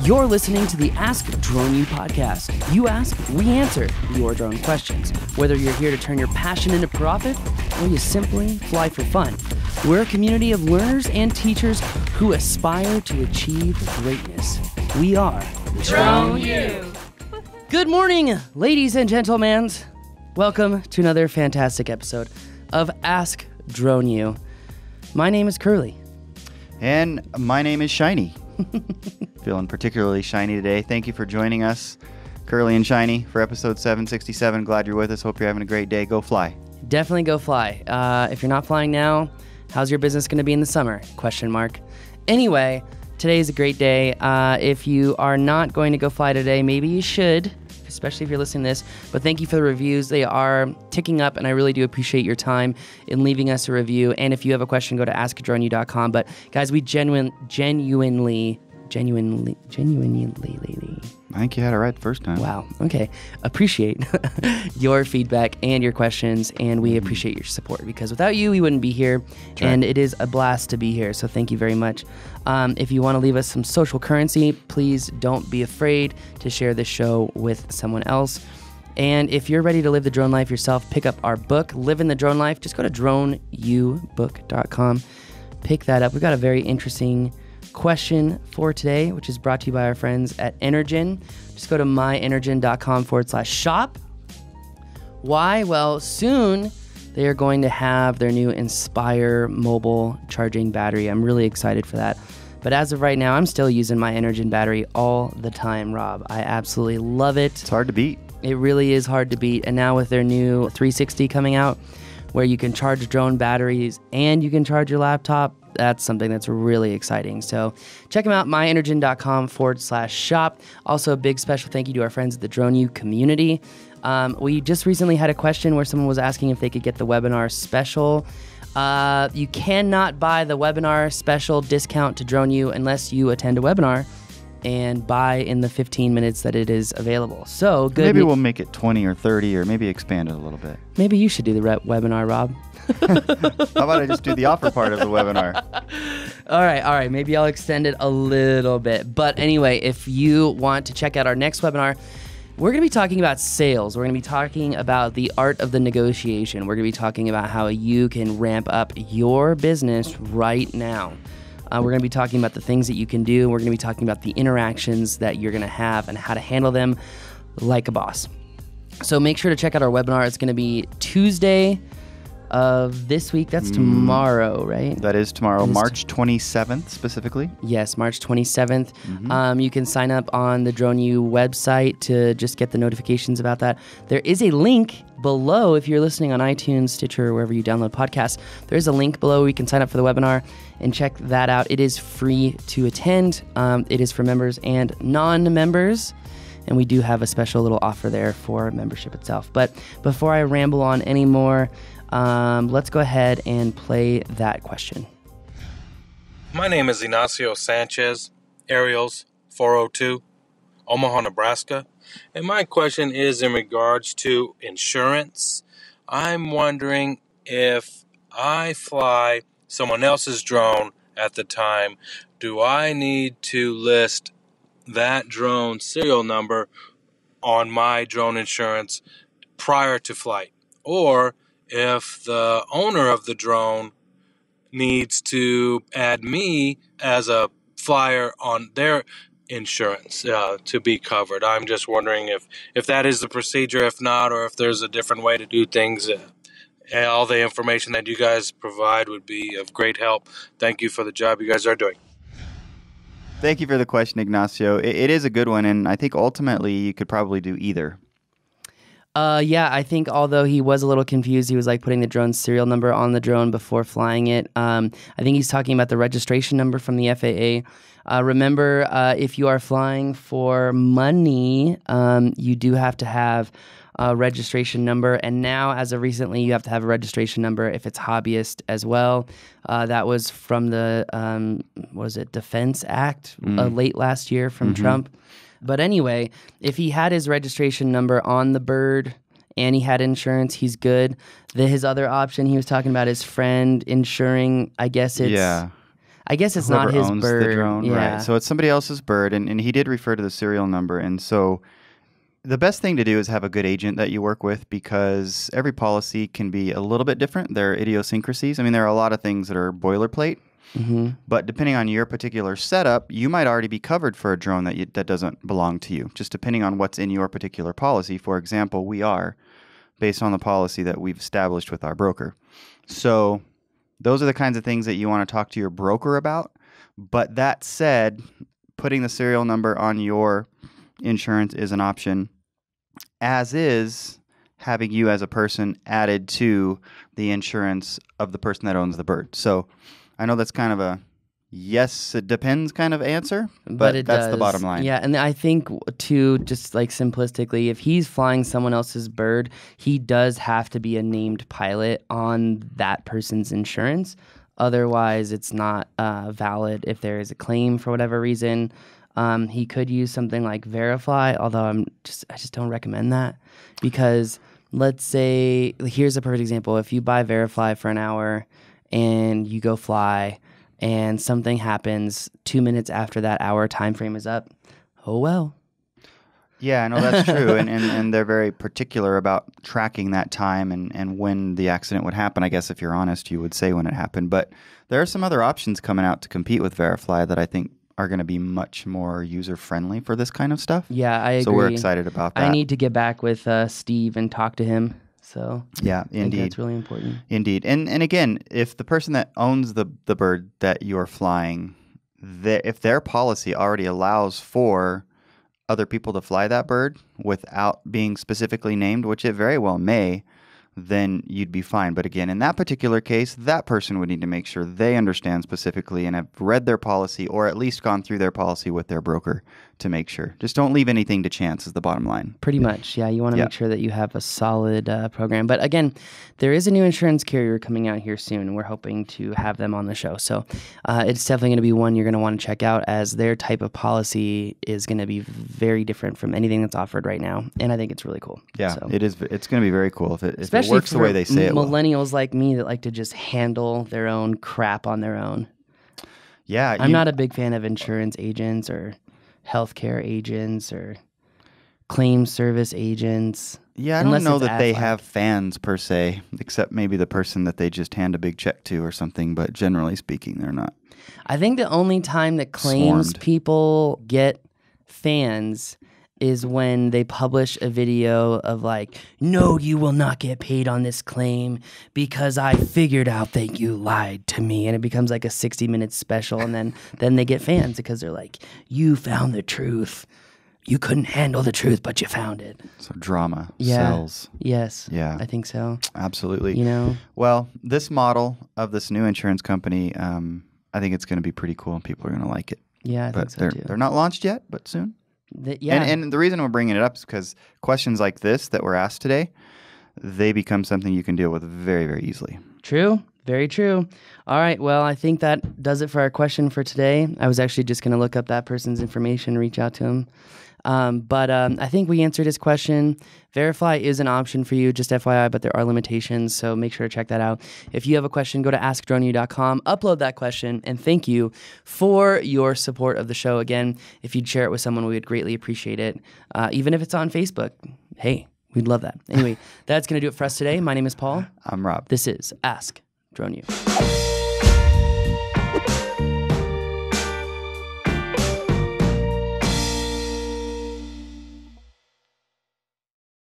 You're listening to the Ask DRONEU podcast. You ask, we answer your drone questions. Whether you're here to turn your passion into profit or you simply fly for fun, we're a community of learners and teachers who aspire to achieve greatness. We are DRONEU. Good morning, ladies and gentlemen. Welcome to another fantastic episode of Ask DRONEU. My name is Curly. And my name is Shiny. Feeling particularly shiny today. Thank you for joining us, Curly and Shiny, for episode 767. Glad you're with us. Hope you're having a great day. Go fly. Definitely go fly. If you're not flying now, how's your business going to be in the summer? Question mark. Anyway, today is a great day. If you are not going to go fly today, maybe you should, especially if you're listening to this. But thank you for the reviews. They are ticking up, and I really do appreciate your time in leaving us a review. And if you have a question, go to askdroneu.com. But guys, we genuinely. I think you had it right the first time. Wow. Okay. Appreciate your feedback and your questions, and we appreciate your support because without you, we wouldn't be here. That's right. And it is a blast to be here. So thank you very much. If you want to leave us some social currency, please don't be afraid to share this show with someone else. And if you're ready to live the drone life yourself, pick up our book, Living the Drone Life. Just go to DRONEUbook.com. Pick that up. We've got a very interesting question for today, which is brought to you by our friends at Energen. Just go to myenergen.com/shop. Why? Well, soon they are going to have their new Inspire mobile charging battery. I'm really excited for that. But as of right now, I'm still using my Energen battery all the time, Rob. I absolutely love it. It's hard to beat. It really is hard to beat. And now with their new 360 coming out, where you can charge drone batteries and you can charge your laptop, that's something that's really exciting. So check them out, myenergen.com/shop. Also, a big special thank you to our friends at the DRONEU community. We just recently had a question where someone was asking if they could get the webinar special. You cannot buy the webinar special discount to DRONEU unless you attend a webinar and buy in the 15 minutes that it is available. So good. Maybe we'll make it 20 or 30 or maybe expand it a little bit. Maybe you should do the webinar, Rob. How about I just do the offer part of the webinar? All right. Maybe I'll extend it a little bit. But anyway, if you want to check out our next webinar, we're going to be talking about sales. We're going to be talking about the art of the negotiation. We're going to be talking about how you can ramp up your business right now. We're going to be talking about the things that you can do. We're going to be talking about the interactions that you're going to have and how to handle them like a boss. So make sure to check out our webinar. It's going to be Tuesday of this week. That's tomorrow, right? That is tomorrow, March 27th specifically. Yes, March 27th. You can sign up on the DRONEU website to just get the notifications about that. There is a link below if you're listening on iTunes, Stitcher, or wherever you download podcasts. There is a link below where you can sign up for the webinar and check that out. It is free to attend. It is for members and non-members. And we do have a special little offer there for membership itself. But before I ramble on anymore, let's go ahead and play that question. My name is Ignacio Sanchez, Ariels 402, Omaha, Nebraska. And my question is in regards to insurance. I'm wondering if I fly someone else's drone at the time, do I need to list that drone serial number on my drone insurance prior to flight? Or if the owner of the drone needs to add me as a flyer on their insurance to be covered. I'm just wondering if that is the procedure, if not, or if there's a different way to do things. All the information that you guys provide would be of great help. Thank you for the job you guys are doing. Thank you for the question, Ignacio. It is a good one, and I think ultimately you could probably do either. Yeah, I think although he was a little confused, he was like putting the drone serial number on the drone before flying it. I think he's talking about the registration number from the FAA. Remember, if you are flying for money, you do have to have a registration number. And now, as of recently, you have to have a registration number if it's hobbyist as well. That was from the, Defense Act late last year from Trump. But anyway, if he had his registration number on the bird and he had insurance, he's good. His other option he was talking about, his friend insuring, I guess it's... Yeah. I guess it's whoever not his owns bird. the drone, yeah. right? So it's somebody else's bird, and he did refer to the serial number. And so the best thing to do is have a good agent that you work with, because every policy can be a little bit different. There are idiosyncrasies. I mean, there are a lot of things that are boilerplate, but depending on your particular setup, you might already be covered for a drone that doesn't belong to you, just depending on what's in your particular policy. For example, we are, based on the policy that we've established with our broker. So those are the kinds of things that you want to talk to your broker about. But that said, putting the serial number on your insurance is an option, as is having you as a person added to the insurance of the person that owns the bird. So I know that's kind of a yes, it depends kind of answer, but that's the bottom line. Yeah, and I think, too, just like simplistically, if he's flying someone else's bird, he does have to be a named pilot on that person's insurance. Otherwise, it's not valid if there is a claim for whatever reason. He could use something like Verifly, although I just don't recommend that, because let's say, here's a perfect example. If you buy Verifly for an hour and you go fly, and something happens 2 minutes after that hour time frame is up, oh well. Yeah, I know that's true, and they're very particular about tracking that time and when the accident would happen. I guess if you're honest, you would say when it happened. But there are some other options coming out to compete with Verifly that I think are going to be much more user-friendly for this kind of stuff. Yeah, I agree. So we're excited about that. I need to get back with Steve and talk to him. So yeah, I think that's really important. Indeed. And again, if the person that owns the bird that you're flying, if their policy already allows for other people to fly that bird without being specifically named, which it very well may, then you'd be fine. But again, in that particular case, that person would need to make sure they understand specifically and have read their policy, or at least gone through their policy with their broker to make sure. Just don't leave anything to chance is the bottom line. Pretty much, yeah. You want to make sure that you have a solid program. But again, there is a new insurance carrier coming out here soon, and we're hoping to have them on the show. So it's definitely going to be one you're going to want to check out, as their type of policy is going to be very different from anything that's offered right now. And I think it's really cool. Yeah, so, it is. It's going to be very cool if it especially works the way they say it will. Millennials like me that like to just handle their own crap on their own. Yeah. I'm not a big fan of insurance agents or healthcare agents or claim service agents. Yeah, I don't know that they have fans per se, except maybe the person that they just hand a big check to or something. But generally speaking, they're not. I think the only time that claims people get fans is when they publish a video of like, no, you will not get paid on this claim because I figured out that you lied to me. And it becomes like a 60-minute special. And then they get fans because they're like, you found the truth. You couldn't handle the truth, but you found it. So drama sells. Yes. Yeah. I think so. Absolutely. You know? Well, this model of this new insurance company, I think it's going to be pretty cool and people are going to like it. Yeah, I think so too. They're not launched yet, but soon. Yeah. And the reason we're bringing it up is because questions like this that were asked today, they become something you can deal with very, very easily. True. Very true. All right. Well, I think that does it for our question for today. I was actually just going to look up that person's information, reach out to him. But I think we answered his question. Verifly is an option for you, just FYI, but there are limitations, so make sure to check that out. If you have a question, go to AskDRONEU.com, upload that question, and thank you for your support of the show. Again, if you'd share it with someone, we would greatly appreciate it. Even if it's on Facebook, hey, we'd love that. Anyway, that's going to do it for us today. My name is Paul. I'm Rob. This is Ask DRONEU.